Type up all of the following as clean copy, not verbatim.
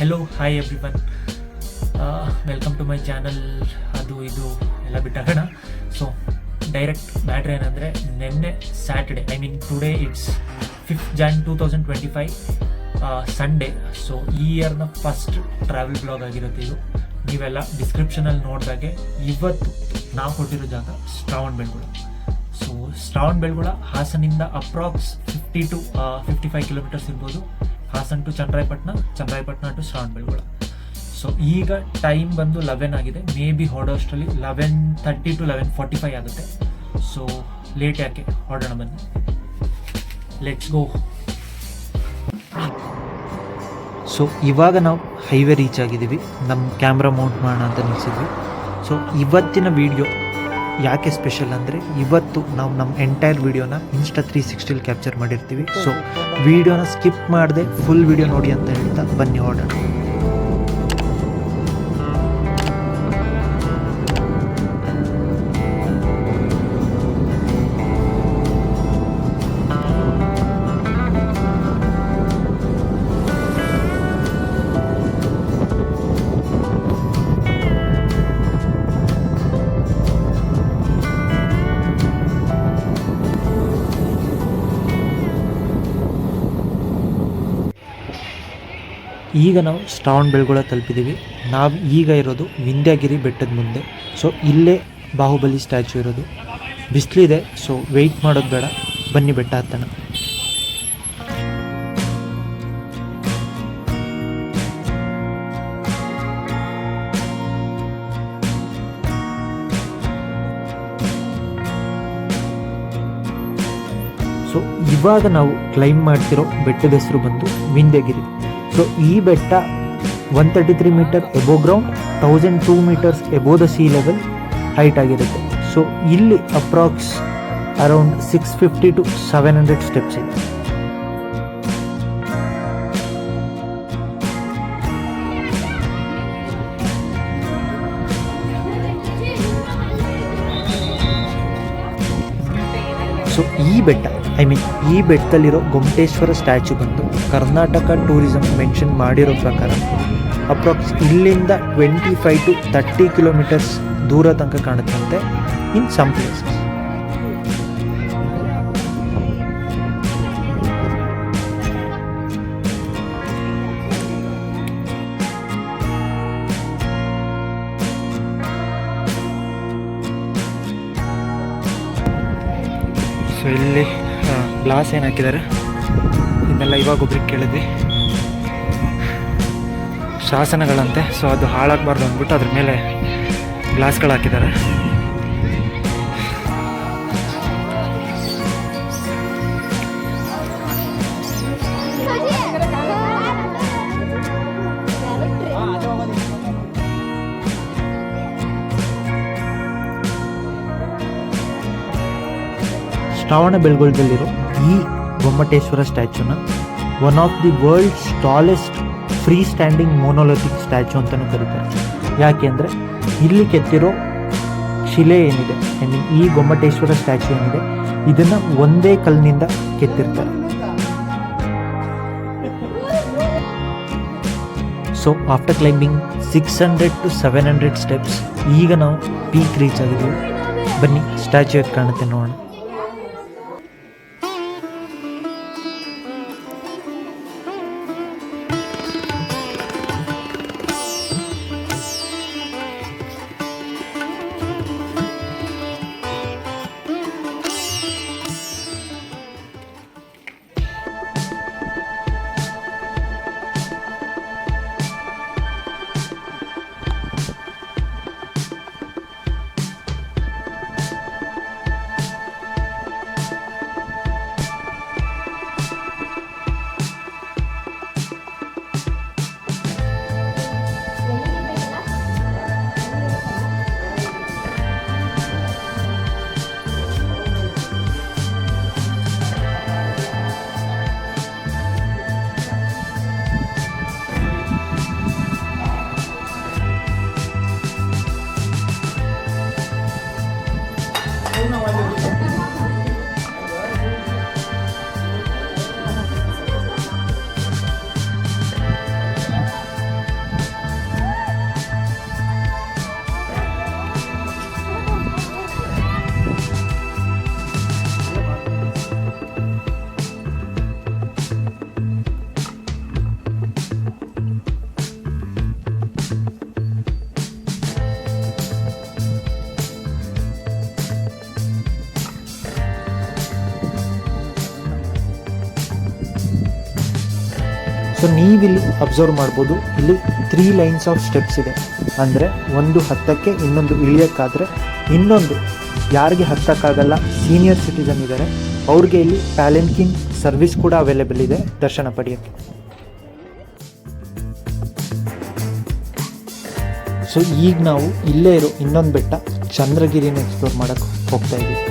Hello hi everyone, welcome to my channel. ಅದು ಇದು ಎಲ್ಲ ಬಿಟ್ಟಾಗೋಣ. ಸೊ ಡೈರೆಕ್ಟ್ ಮ್ಯಾಟ್ರ್ ಏನಂದರೆ, ನಿನ್ನೆ Saturday, I mean today it's 5th Jan 2025 Sunday. So ಈ ಇಯರ್ನ ಫಸ್ಟ್ ಟ್ರಾವೆಲ್ ಬ್ಲಾಗ್ ಆಗಿರುತ್ತೆ ಇದು. ನೀವೆಲ್ಲ ಡಿಸ್ಕ್ರಿಪ್ಷನಲ್ಲಿ ನೋಡಿದಾಗೆ ಇವತ್ತು ನಾವು ಕೊಟ್ಟಿರೋ ಜಾಗ ಶ್ರವಣಬೆಳಗೊಳ. ಸೊ ಶ್ರವಣಬೆಳಗೊಳ ಹಾಸನಿಂದ ಅಪ್ರಾಕ್ಸ್ 50 to 55 ಕಿಲೋಮೀಟರ್ಸ್ ಇರ್ಬೋದು. Hassan to Channarayapatna, Channarayapatna to Shravanabelagola. So ಈಗ ಟೈಮ್ ಬಂದು 11 ಆಗಿದೆ. ಮೇ ಬಿ ಹೊರಡೋಷ್ಟರಲ್ಲಿ 11:30 to 11:45 ಆಗುತ್ತೆ. ಸೊ ಲೇಟ್ ಯಾಕೆ, ಹೊರಡೋಣ ಬನ್ನಿ, ಲೆಟ್ಸ್ ಗೋ. ಸೊ ಇವಾಗ ನಾವು ಹೈವೇ ರೀಚ್ ಆಗಿದ್ದೀವಿ. ನಮ್ಮ ಕ್ಯಾಮ್ರಾ ಮೌಂಟ್ ಮಾಡೋಣ ಅಂತ ನಿಲ್ಸಿದ್ವಿ. ಸೊ ಇವತ್ತಿನ ವಿಡಿಯೋ ಯಾಕೆ ಸ್ಪೆಷಲ್ ಅಂದರೆ, ಇವತ್ತು ನಾವು ನಮ್ಮ ಎಂಟೈರ್ ವಿಡಿಯೋನ ಇನ್ಸ್ಟಾ 360 ಕ್ಯಾಪ್ಚರ್ ಮಾಡಿರ್ತೀವಿ. ಸೊ ವಿಡಿಯೋನ ಸ್ಕಿಪ್ ಮಾಡದೆ ಫುಲ್ ವಿಡಿಯೋ ನೋಡಿ ಅಂತ ಹೇಳ್ತಾ ಬನ್ನಿ ಹೊರಡೋಣ. ಈಗ ನಾವು ಶ್ರವಣಬೆಳಗೊಳ ತಲುಪಿದ್ದೀವಿ. ನಾವು ಈಗ ಇರೋದು ವಿಂಧ್ಯಗಿರಿ ಬೆಟ್ಟದ ಮುಂದೆ. ಸೊ ಇಲ್ಲೇ ಬಾಹುಬಲಿ ಸ್ಟ್ಯಾಚ್ಯೂ ಇರೋದು. ಬಿಸಿಲಿದೆ, ಸೊ ವೆಯ್ಟ್ ಮಾಡೋದು ಬೇಡ, ಬನ್ನಿ ಬೆಟ್ಟ ಹತ್ತೋಣ. ಸೊ ಇವಾಗ ನಾವು ಕ್ಲೈಂಬ್ ಮಾಡ್ತಿರೋ ಬೆಟ್ಟದ ಹೆಸರು ಬಂದು ವಿಂಧ್ಯಗಿರಿ. ಸೊ ಈ ಬೆಟ್ಟ 133 metre above ground, 1002 metres above the sea level height ಆಗಿರುತ್ತೆ. ಸೊ ಇಲ್ಲಿ ಅಪ್ರಾಕ್ಸ್ ಅರೌಂಡ್ 650 to 700 ಸ್ಟೆಪ್ಸ್ ಇದೆ. ಸೊ ಈ ಬೆಟ್ಟ, ಈ ಬೆಟ್ಟದಲ್ಲಿರೋ ಗೊಮ್ಮಟೇಶ್ವರ ಸ್ಟ್ಯಾಚ್ಯೂ ಬಂದು ಕರ್ನಾಟಕ ಟೂರಿಸಂ ಮೆನ್ಷನ್ ಮಾಡಿರೋ ಪ್ರಕಾರ ಅಪ್ರಾಕ್ಸ್ ಇಲ್ಲಿಂದ 25 to 30 ಕಿಲೋಮೀಟರ್ಸ್ ದೂರ ತನಕ ಕಾಣುತ್ತಂತೆ ಇನ್ ಸಮ್ ಪ್ಲೇಸಸ್. ಸೊ ಇಲ್ಲಿ ಗ್ಲಾಸ್ ಏನು ಹಾಕಿದ್ದಾರೆ, ಇದನ್ನೆಲ್ಲ ಇವಾಗ ಒಬ್ರಿಗೆ ಕೇಳಿದ್ವಿ, ಶಾಸನಗಳಂತೆ. ಸೊ ಅದು ಹಾಳಾಗಬಾರ್ದು ಅಂದ್ಬಿಟ್ಟು ಅದ್ರ ಮೇಲೆ ಗ್ಲಾಸ್ಗಳು ಹಾಕಿದ್ದಾರೆ. ಶ್ರವಣಬೆಳಗೊಳದಲ್ಲಿರೋ ಈ ಗೊಮ್ಮಟೇಶ್ವರ ಸ್ಟ್ಯಾಚ್ಯೂನ one of the world's tallest free standing monolithic statue ಅಂತಲೂ ಕರೀತಾರೆ. ಯಾಕೆ ಅಂದರೆ ಇಲ್ಲಿ ಕೆತ್ತಿರೋ ಶಿಲೆ ಏನಿದೆ, ಈ ಗೊಮ್ಮಟೇಶ್ವರ ಸ್ಟ್ಯಾಚ್ಯೂ ಏನಿದೆ, ಇದನ್ನು ಒಂದೇ ಕಲ್ಲಿನಿಂದ ಕೆತ್ತಿರ್ತಾರೆ. So after climbing 600 to 700 steps ಈಗ ನಾವು ಪೀಕ್ ರೀಚ್ ಆಗಿದ್ದೀವಿ. ಬನ್ನಿ ಸ್ಟ್ಯಾಚ್ಯೂ ಹೇಗೆ ಕಾಣುತ್ತೆ ನೋಡೋಣ. ಸೊ ನೀವಿಲ್ಲಿ ಅಬ್ಸರ್ವ್ ಮಾಡ್ಬೋದು, ಇಲ್ಲಿ 3 ಲೈನ್ಸ್ ಆಫ್ ಸ್ಟೆಪ್ಸ್ ಇದೆ. ಅಂದರೆ ಒಂದು ಹತ್ತಕ್ಕೆ, ಇನ್ನೊಂದು ಇಳಿಯೋಕ್ಕಾದರೆ, ಇನ್ನೊಂದು ಯಾರಿಗೆ ಹತ್ತಕ್ಕಾಗಲ್ಲ, ಸೀನಿಯರ್ ಸಿಟಿಸನ್ ಇದ್ದಾರೆ, ಅವ್ರಿಗೆ ಇಲ್ಲಿ ಪ್ಯಾಲೆಂಕಿನ್ ಸರ್ವಿಸ್ ಕೂಡ ಅವೈಲೇಬಲ್ ಇದೆ ದರ್ಶನ ಪಡೆಯೋಕ್ಕೆ. ಸೊ ಈಗ ನಾವು ಇಲ್ಲೇ ಇರೋ ಇನ್ನೊಂದು ಬೆಟ್ಟ ಚಂದ್ರಗಿರಿನ ಎಕ್ಸ್ಪ್ಲೋರ್ ಮಾಡೋಕ್ಕೆ ಹೋಗ್ತಾ ಇದ್ದೀವಿ.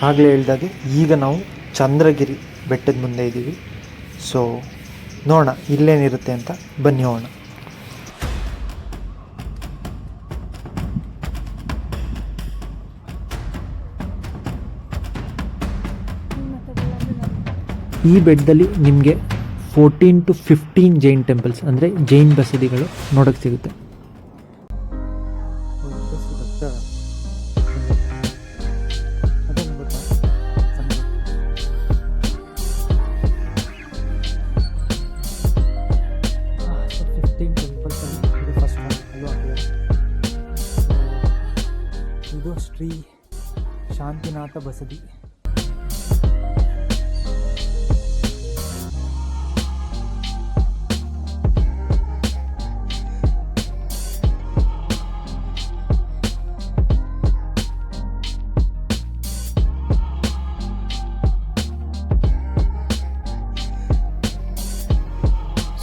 ಆಗಲೇ ಹೇಳಿದಾಗೆ ಈಗ ನಾವು ಚಂದ್ರಗಿರಿ ಬೆಟ್ಟದ ಮುಂದೆ ಇದ್ದೀವಿ. ಸೊ ನೋಡೋಣ ಇಲ್ಲೇನಿರುತ್ತೆ ಅಂತ, ಬನ್ನಿ ಹೋಗೋಣ. ಈ ಬೆಟ್ಟದಲ್ಲಿ ನಿಮಗೆ 14 to 15 ಜೈನ್ ಟೆಂಪಲ್ಸ್ ಅಂದರೆ ಜೈನ್ ಬಸದಿಗಳು ನೋಡೋಕ್ಕೆ ಸಿಗುತ್ತೆ. ಇದು ಶ್ರೀ ಶಾಂತಿನಾಥ ಬಸದಿ.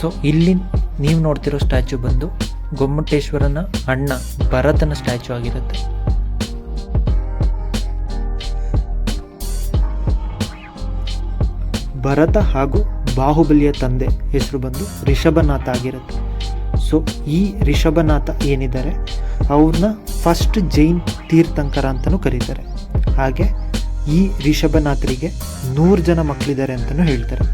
ಸೊ ಇಲ್ಲಿ ನೀವು ನೋಡ್ತಿರೋ ಸ್ಟ್ಯಾಚ್ಯೂ ಬಂದು ಗೊಮ್ಮಟೇಶ್ವರನ ಅಣ್ಣ ಭರತನ ಸ್ಟ್ಯಾಚ್ಯೂ ಆಗಿರುತ್ತೆ. ಭರತ ಹಾಗೂ ಬಾಹುಬಲಿಯ ತಂದೆ ಹೆಸರು ಬಂದು ರಿಷಭನಾಥ ಆಗಿರುತ್ತೆ. ಸೊ ಈ ರಿಷಭನಾಥ ಏನಿದ್ದಾರೆ ಅವ್ರನ್ನ ಫಸ್ಟ್ ಜೈನ್ ತೀರ್ಥಂಕರ ಅಂತಲೂ ಕರೀತಾರೆ. ಹಾಗೆ ಈ ರಿಷಭನಾಥರಿಗೆ 100 ಜನ ಮಕ್ಕಳಿದ್ದಾರೆ ಅಂತಲೂ ಹೇಳ್ತಾರೆ.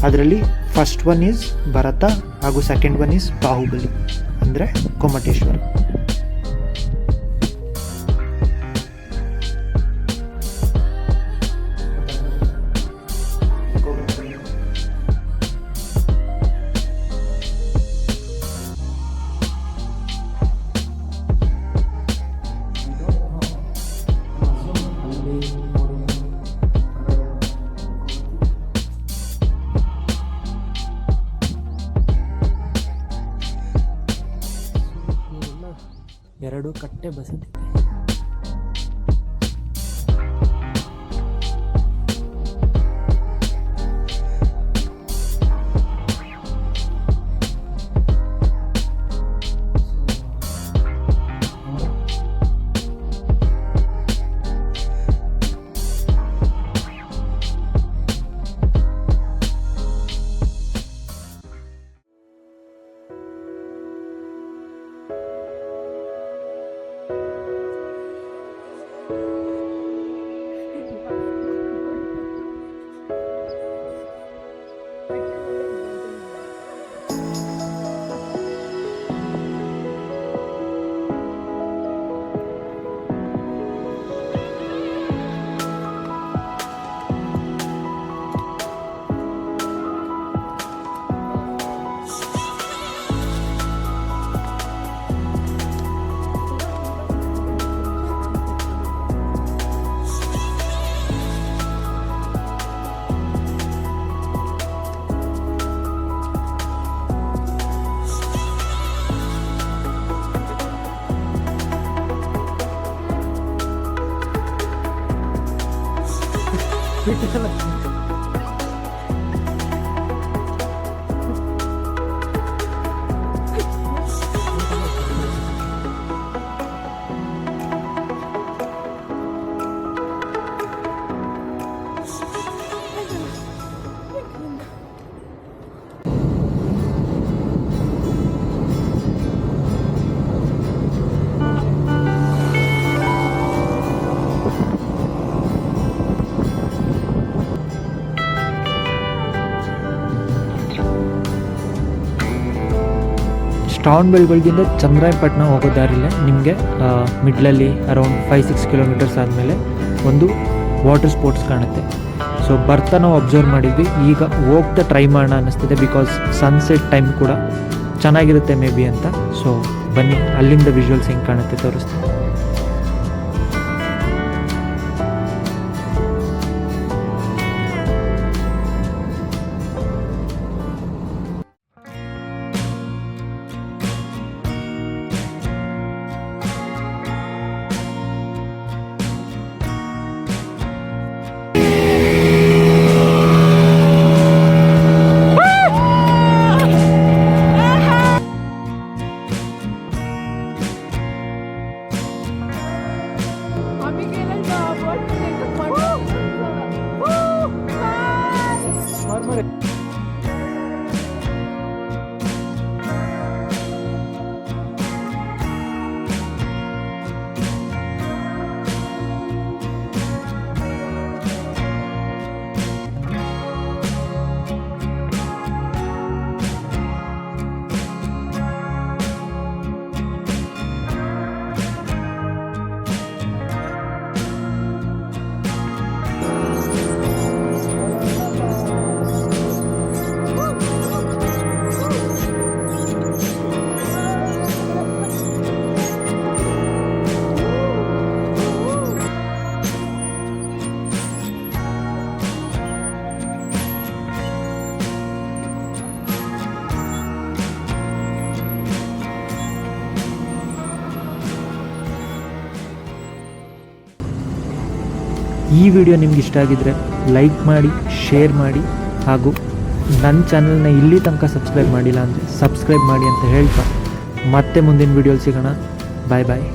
ಅದರಲ್ಲಿ ಫಸ್ಟ್ ಒನ್ ಈಸ್ ಭರತ ಹಾಗೂ ಸೆಕೆಂಡ್ ಒನ್ ಈಸ್ ಬಾಹುಬಲಿ ಅಂದರೆ ಗೊಮ್ಮಟೇಶ್ವರ. ಎರಡು ಕಟ್ಟೆ ಬಸದಿ. ಶ್ರಾವಣಬೆಳಗೊಳದಿಂದ ಚಂದ್ರಾಯಪಟ್ಟಣ ಹೋಗೋ ದಾರಿಲೇ ನಿಮಗೆ ಮಿಡ್ಲಲ್ಲಿ ಅರೌಂಡ್ 5-6 ಕಿಲೋಮೀಟರ್ಸ್ ಆದಮೇಲೆ ಒಂದು ವಾಟರ್ ಸ್ಪೋರ್ಟ್ಸ್ ಕಾಣುತ್ತೆ. ಸೊ ಬರ್ತಾ ನಾವು ಅಬ್ಸರ್ವ್ ಮಾಡಿದ್ವಿ, ಈಗ ಹೋಗ್ತಾ ಟ್ರೈ ಮಾಡೋಣ ಅನ್ನಿಸ್ತಿದೆ, ಬಿಕಾಸ್ ಸನ್ಸೆಟ್ ಟೈಮ್ ಕೂಡ ಚೆನ್ನಾಗಿರುತ್ತೆ ಮೇ ಬಿ ಅಂತ. ಸೊ ಬನ್ನಿ ಅಲ್ಲಿಂದ ವಿಜುವಲ್ಸ್ ಹೆಂಗೆ ಕಾಣುತ್ತೆ ತೋರಿಸ್ತೀನಿ. ಈ ವಿಡಿಯೋ ನಿಮ್ಗೆ ಇಷ್ಟ ಆಗಿದ್ರೆ ಲೈಕ್ ಮಾಡಿ, ಶೇರ್ ಮಾಡಿ, ಹಾಗೂ ನನ್ನ ಚಾನಲ್ನ ಇಲ್ಲಿ ತನಕ ಸಬ್ಸ್ಕ್ರೈಬ್ ಮಾಡಿಲ್ಲ ಅಂದರೆ ಸಬ್ಸ್ಕ್ರೈಬ್ ಮಾಡಿ ಅಂತ ಹೇಳ್ತಾ ಮತ್ತೆ ಮುಂದಿನ ವಿಡಿಯೋಲಿ ಸಿಗೋಣ. ಬಾಯ್ ಬಾಯ್.